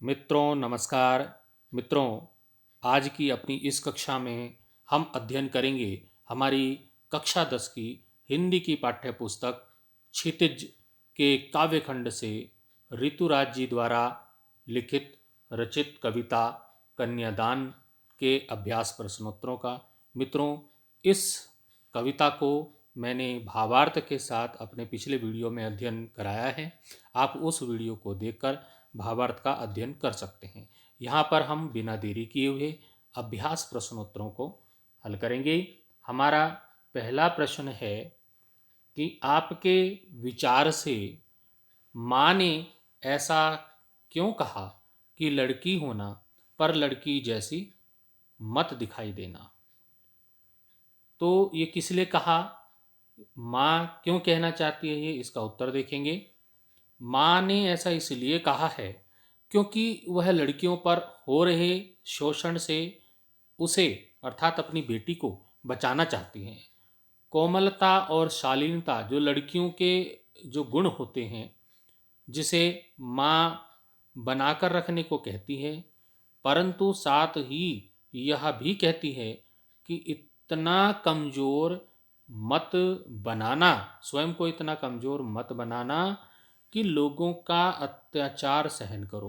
मित्रों नमस्कार। मित्रों, आज की अपनी इस कक्षा में हम अध्ययन करेंगे हमारी कक्षा 10 की हिंदी की पाठ्य पुस्तक क्षितिज के काव्यखंड से ऋतुराज जी द्वारा लिखित रचित कविता कन्यादान के अभ्यास प्रश्नोत्तरों का। मित्रों, इस कविता को मैंने भावार्थ के साथ अपने पिछले वीडियो में अध्ययन कराया है। आप उस वीडियो को देखकर भावार्थ का अध्ययन कर सकते हैं। यहाँ पर हम बिना देरी किए हुए अभ्यास प्रश्नोत्तरों को हल करेंगे। हमारा पहला प्रश्न है कि आपके विचार से माँ ने ऐसा क्यों कहा कि लड़की होना पर लड़की जैसी मत दिखाई देना। तो ये किस लिए कहा, माँ क्यों कहना चाहती है, ये इसका उत्तर देखेंगे। माँ ने ऐसा इसलिए कहा है क्योंकि वह लड़कियों पर हो रहे शोषण से उसे अर्थात अपनी बेटी को बचाना चाहती हैं। कोमलता और शालीनता जो लड़कियों के जो गुण होते हैं, जिसे माँ बनाकर रखने को कहती है, परंतु साथ ही यह भी कहती है कि इतना कमज़ोर मत बनाना, स्वयं को इतना कमज़ोर मत बनाना कि लोगों का अत्याचार सहन करो,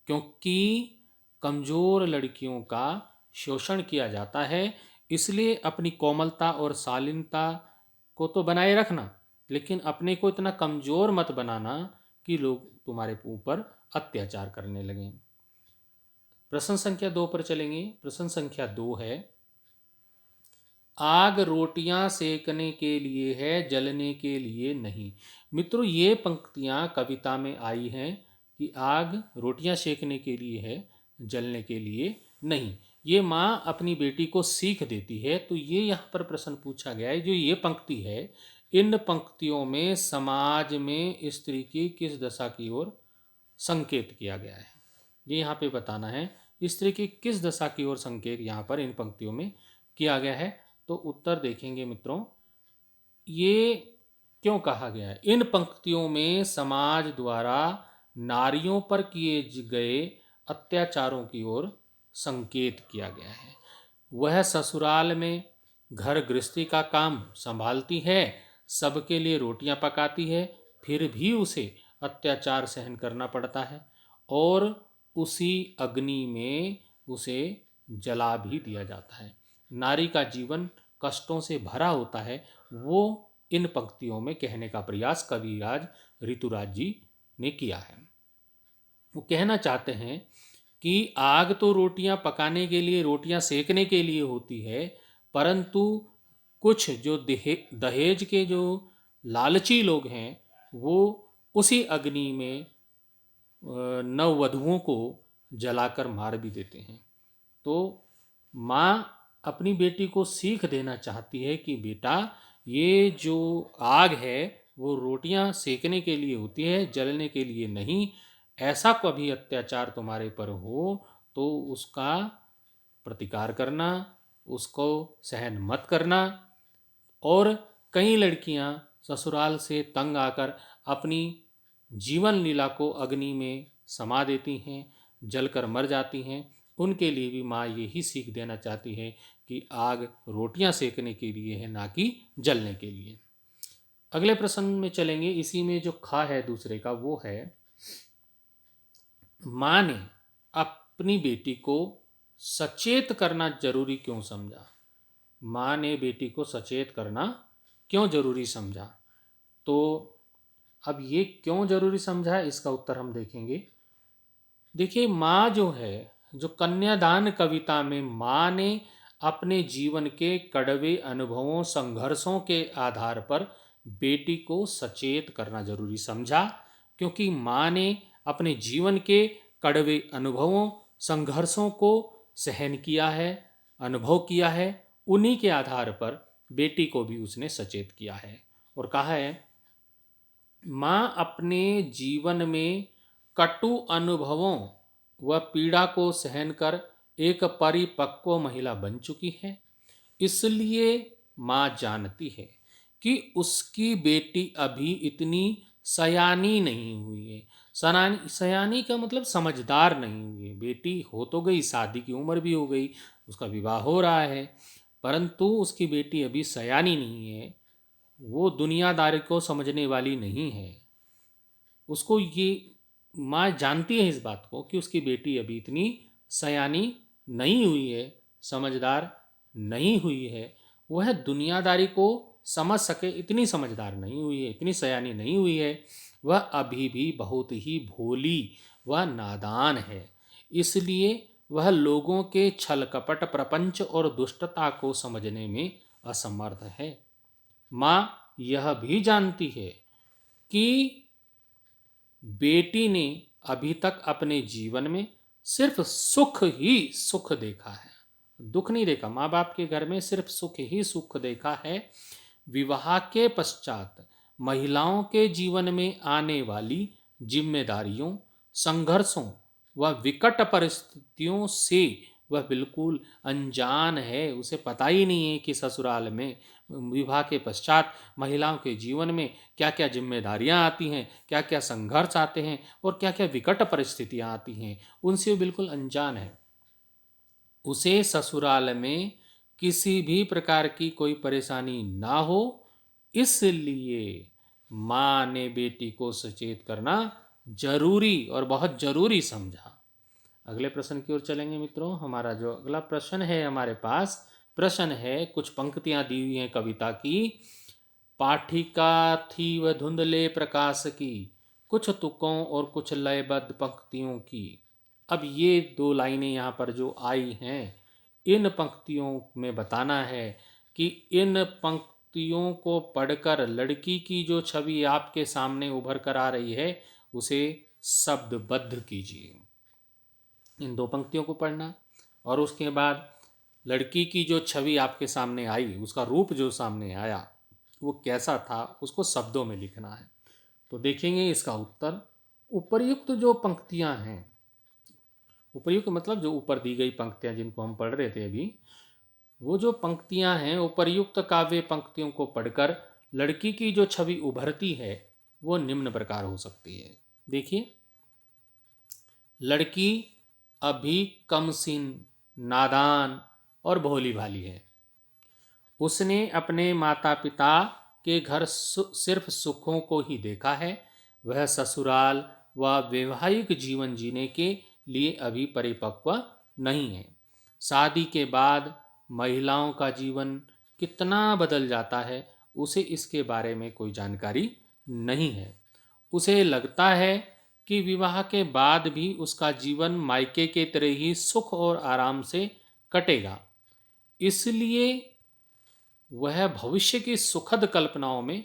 क्योंकि कमज़ोर लड़कियों का शोषण किया जाता है। इसलिए अपनी कोमलता और शालीनता को तो बनाए रखना, लेकिन अपने को इतना कमज़ोर मत बनाना कि लोग तुम्हारे ऊपर अत्याचार करने लगें। प्रश्न संख्या 2 पर चलेंगे। प्रश्न संख्या 2 है, आग रोटियां सेकने के लिए है, जलने के लिए नहीं। मित्रों, ये पंक्तियां कविता में आई हैं कि आग रोटियां सेकने के लिए है, जलने के लिए नहीं। ये माँ अपनी बेटी को सीख देती है। तो ये यहाँ पर प्रश्न पूछा गया है, जो ये पंक्ति है, इन पंक्तियों में समाज में स्त्री की किस दशा की ओर संकेत किया गया है। ये यहाँ पे बताना है, स्त्री की किस दशा की ओर संकेत यहाँ पर इन पंक्तियों में किया गया है। तो उत्तर देखेंगे मित्रों, ये क्यों कहा गया है। इन पंक्तियों में समाज द्वारा नारियों पर किए गए अत्याचारों की ओर संकेत किया गया है। वह ससुराल में घर गृहस्थी का काम संभालती है, सबके लिए रोटियां पकाती है, फिर भी उसे अत्याचार सहन करना पड़ता है और उसी अग्नि में उसे जला भी दिया जाता है। नारी का जीवन कष्टों से भरा होता है, वो इन पंक्तियों में कहने का प्रयास कविराज ऋतुराज जी ने किया है। वो कहना चाहते हैं कि आग तो रोटियां पकाने के लिए, रोटियां सेकने के लिए होती है, परंतु कुछ जो दहेज के जो लालची लोग हैं, वो उसी अग्नि में नववधुओं को जलाकर मार भी देते हैं। तो माँ अपनी बेटी को सीख देना चाहती है कि बेटा, ये जो आग है वो रोटियां सेकने के लिए होती है, जलने के लिए नहीं। ऐसा कभी अत्याचार तुम्हारे पर हो तो उसका प्रतिकार करना, उसको सहन मत करना। और कई लड़कियां ससुराल से तंग आकर अपनी जीवन लीला को अग्नि में समा देती हैं, जलकर मर जाती हैं। उनके लिए भी माँ यही सीख देना चाहती है कि आग रोटियां सेकने के लिए है, ना कि जलने के लिए। अगले प्रश्न में चलेंगे। इसी में जो खा है दूसरे का, वो है, माँ ने अपनी बेटी को सचेत करना जरूरी क्यों समझा। माँ ने बेटी को सचेत करना क्यों जरूरी समझा। तो अब ये क्यों जरूरी समझा, इसका उत्तर हम देखेंगे। देखिए, माँ जो है, जो कन्यादान कविता में माँ ने अपने जीवन के कड़वे अनुभवों, संघर्षों के आधार पर बेटी को सचेत करना जरूरी समझा, क्योंकि माँ ने अपने जीवन के कड़वे अनुभवों, संघर्षों को सहन किया है, अनुभव किया है। उन्हीं के आधार पर बेटी को भी उसने सचेत किया है और कहा है, माँ अपने जीवन में कटु अनुभवों व पीड़ा को सहन कर एक परिपक्व महिला बन चुकी है। इसलिए माँ जानती है कि उसकी बेटी अभी इतनी सयानी नहीं हुई है। सनानी सयानी का मतलब समझदार नहीं हुई है। बेटी हो तो गई, शादी की उम्र भी हो गई, उसका विवाह हो रहा है, परंतु उसकी बेटी अभी सयानी नहीं है, वो दुनियादारी को समझने वाली नहीं है। उसको ये माँ जानती है इस बात को कि उसकी बेटी अभी इतनी सयानी नहीं हुई है, समझदार नहीं हुई है, वह दुनियादारी को समझ सके इतनी समझदार नहीं हुई है, इतनी सयानी नहीं हुई है। वह अभी भी बहुत ही भोली व नादान है, इसलिए वह लोगों के छल कपट प्रपंच और दुष्टता को समझने में असमर्थ है। माँ यह भी जानती है कि बेटी ने अभी तक अपने जीवन में सिर्फ सुख ही सुख देखा है, दुख नहीं देखा। माँ बाप के घर में सिर्फ सुख ही सुख देखा है। विवाह के पश्चात महिलाओं के जीवन में आने वाली जिम्मेदारियों, संघर्षों व विकट परिस्थितियों से वह बिल्कुल अनजान है। उसे पता ही नहीं है कि ससुराल में विवाह के पश्चात महिलाओं के जीवन में क्या क्या जिम्मेदारियां आती हैं, क्या क्या संघर्ष आते हैं और क्या क्या विकट परिस्थितियां आती हैं, उनसे वो बिल्कुल अनजान है। उसे ससुराल में किसी भी प्रकार की कोई परेशानी ना हो, इसलिए माँ ने बेटी को सचेत करना जरूरी और बहुत जरूरी समझा। अगले प्रश्न की ओर चलेंगे मित्रों। हमारा जो अगला प्रश्न है हमारे पास, प्रश्न है, कुछ पंक्तियां दी हुई हैं कविता की। पाठिका थी वह धुंधले प्रकाश की, कुछ तुकों और कुछ लयबद्ध पंक्तियों की। अब ये दो लाइनें यहाँ पर जो आई हैं, इन पंक्तियों में बताना है कि इन पंक्तियों को पढ़कर लड़की की जो छवि आपके सामने उभर कर आ रही है उसे शब्दबद्ध कीजिए। इन दो पंक्तियों को पढ़ना और उसके बाद लड़की की जो छवि आपके सामने आई, उसका रूप जो सामने आया वो कैसा था, उसको शब्दों में लिखना है। तो देखेंगे इसका उत्तर। उपर्युक्त जो पंक्तियां हैं, उपर्युक्त मतलब जो ऊपर दी गई पंक्तियां जिनको हम पढ़ रहे थे अभी, वो जो पंक्तियां हैं उपर्युक्त काव्य पंक्तियों को पढ़कर लड़की की जो छवि उभरती है वो निम्न प्रकार हो सकती है। देखिए, लड़की अभी कमसिन, नादान और भोली भाली है। उसने अपने माता पिता के घर सिर्फ सुखों को ही देखा है। वह ससुराल व वैवाहिक जीवन जीने के लिए अभी परिपक्व नहीं है। शादी के बाद महिलाओं का जीवन कितना बदल जाता है उसे इसके बारे में कोई जानकारी नहीं है। उसे लगता है कि विवाह के बाद भी उसका जीवन मायके के तरह ही सुख और आराम से कटेगा, इसलिए वह भविष्य की सुखद कल्पनाओं में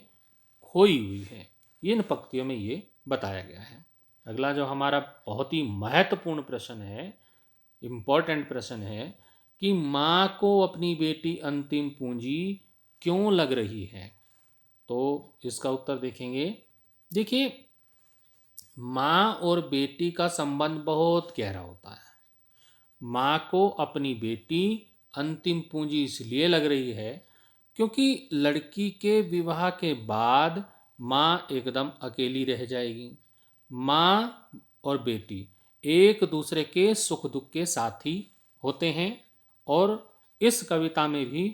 खोई हुई है। इन पंक्तियों में ये बताया गया है। अगला जो हमारा बहुत ही महत्वपूर्ण प्रश्न है, इम्पोर्टेंट प्रश्न है कि माँ को अपनी बेटी अंतिम पूंजी क्यों लग रही है। तो इसका उत्तर देखेंगे। देखिए, माँ और बेटी का संबंध बहुत गहरा होता है। माँ को अपनी बेटी अंतिम पूंजी इसलिए लग रही है क्योंकि लड़की के विवाह के बाद माँ एकदम अकेली रह जाएगी। माँ और बेटी एक दूसरे के सुख दुख के साथी होते हैं और इस कविता में भी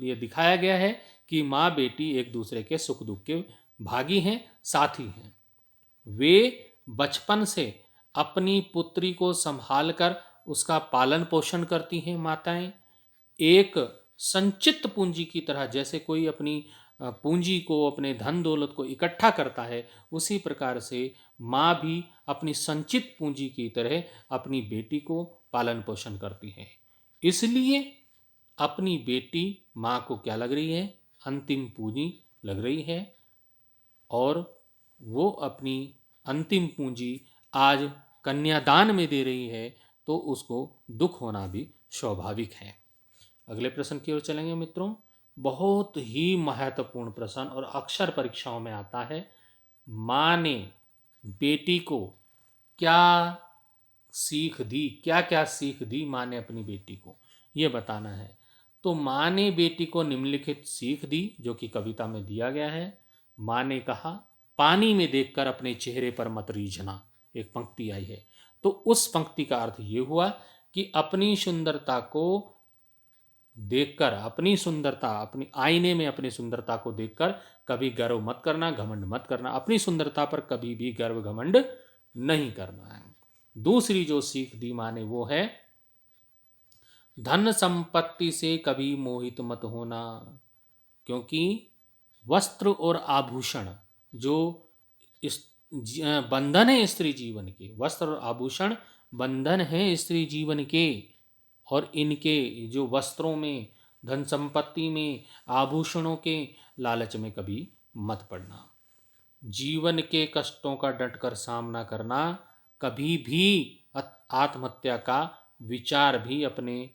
ये दिखाया गया है कि माँ बेटी एक दूसरे के सुख दुख के भागी हैं, साथी हैं। वे बचपन से अपनी पुत्री को संभालकर उसका पालन पोषण करती हैं माताएं, एक संचित पूंजी की तरह। जैसे कोई अपनी पूंजी को, अपने धन दौलत को इकट्ठा करता है, उसी प्रकार से माँ भी अपनी संचित पूंजी की तरह अपनी बेटी को पालन पोषण करती है। इसलिए अपनी बेटी माँ को क्या लग रही है, अंतिम पूंजी लग रही है, और वो अपनी अंतिम पूंजी आज कन्यादान में दे रही है, तो उसको दुख होना भी स्वाभाविक है। अगले प्रश्न की ओर चलेंगे मित्रों। बहुत ही महत्वपूर्ण प्रश्न और अक्सर परीक्षाओं में आता है। माँ ने बेटी को क्या सीख दी, क्या क्या सीख दी माँ ने अपनी बेटी को, ये बताना है। तो माँ ने बेटी को निम्नलिखित सीख दी जो कि कविता में दिया गया है। माँ ने कहा, पानी में देखकर अपने चेहरे पर मत रीझना। एक पंक्ति आई है। तो उस पंक्ति का अर्थ ये हुआ कि अपनी सुंदरता को देखकर, अपनी सुंदरता, अपनी आईने में अपनी सुंदरता को देखकर कभी गर्व मत करना, घमंड मत करना। अपनी सुंदरता पर कभी भी गर्व घमंड नहीं करना है। दूसरी जो सीख दी माँ ने वो है, धन संपत्ति से कभी मोहित मत होना, क्योंकि वस्त्र और आभूषण जो इस बंधन है स्त्री जीवन के, वस्त्र और आभूषण बंधन है स्त्री जीवन के, और इनके जो वस्त्रों में, धन संपत्ति में, आभूषणों के लालच में कभी मत पड़ना। जीवन के कष्टों का डटकर सामना करना, कभी भी आत्महत्या का विचार भी अपने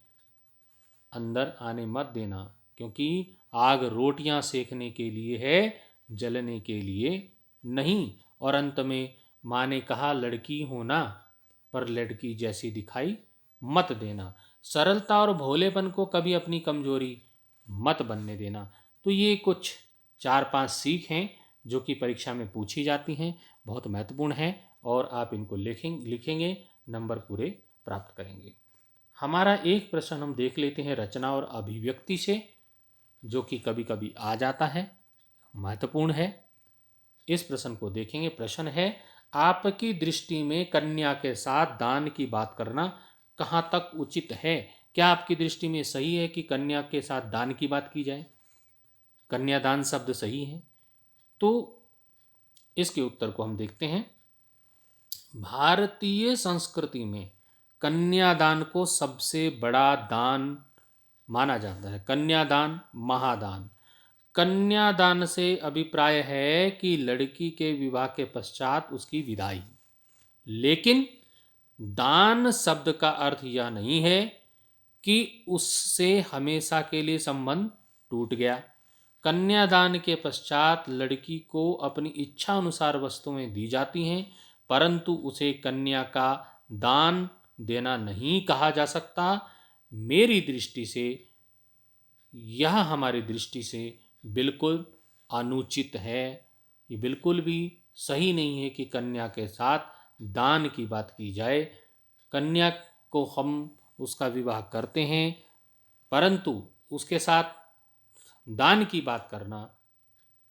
अंदर आने मत देना, क्योंकि आग रोटियां सेकने के लिए है, जलने के लिए नहीं। और अंत में माँ ने कहा, लड़की होना पर लड़की जैसी दिखाई मत देना। सरलता और भोलेपन को कभी अपनी कमजोरी मत बनने देना। तो ये कुछ 4-5 सीख हैं जो कि परीक्षा में पूछी जाती हैं, बहुत महत्वपूर्ण हैं, और आप इनको लिखेंगे, नंबर पूरे प्राप्त करेंगे। हमारा एक प्रश्न हम देख लेते हैं रचना और अभिव्यक्ति से, जो कि कभी कभी आ जाता है, महत्वपूर्ण है। इस प्रश्न को देखेंगे। प्रश्न है, आपकी दृष्टि में कन्या के साथ दान की बात करना कहाँ तक उचित है? क्या आपकी दृष्टि में सही है कि कन्या के साथ दान की बात की जाए? कन्यादान शब्द सही है? तो इसके उत्तर को हम देखते हैं। भारतीय संस्कृति में कन्यादान को सबसे बड़ा दान माना जाता है। कन्यादान महादान। कन्यादान से अभिप्राय है कि लड़की के विवाह के पश्चात उसकी विदाई। लेकिन दान शब्द का अर्थ यह नहीं है कि उससे हमेशा के लिए संबंध टूट गया। कन्यादान के पश्चात लड़की को अपनी इच्छा अनुसार वस्तुएं दी जाती हैं, परंतु उसे कन्या का दान देना नहीं कहा जा सकता। मेरी दृष्टि से यह, हमारी दृष्टि से बिल्कुल अनुचित है। ये बिल्कुल भी सही नहीं है कि कन्या के साथ दान की बात की जाए। कन्या को हम उसका विवाह करते हैं, परंतु उसके साथ दान की बात करना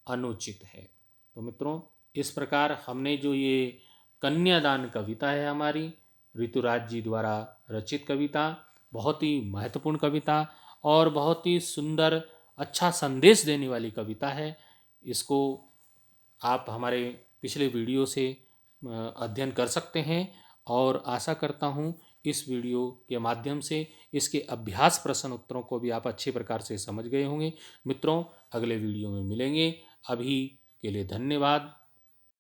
अनुचित है। तो मित्रों, इस प्रकार हमने जो ये कन्यादान कविता है हमारी, ऋतुराज जी द्वारा रचित कविता, बहुत ही महत्वपूर्ण कविता और बहुत ही सुंदर, अच्छा संदेश देने वाली कविता है। इसको आप हमारे पिछले वीडियो से अध्ययन कर सकते हैं, और आशा करता हूँ इस वीडियो के माध्यम से इसके अभ्यास प्रश्न उत्तरों को भी आप अच्छे प्रकार से समझ गए होंगे। मित्रों, अगले वीडियो में मिलेंगे। अभी के लिए धन्यवाद।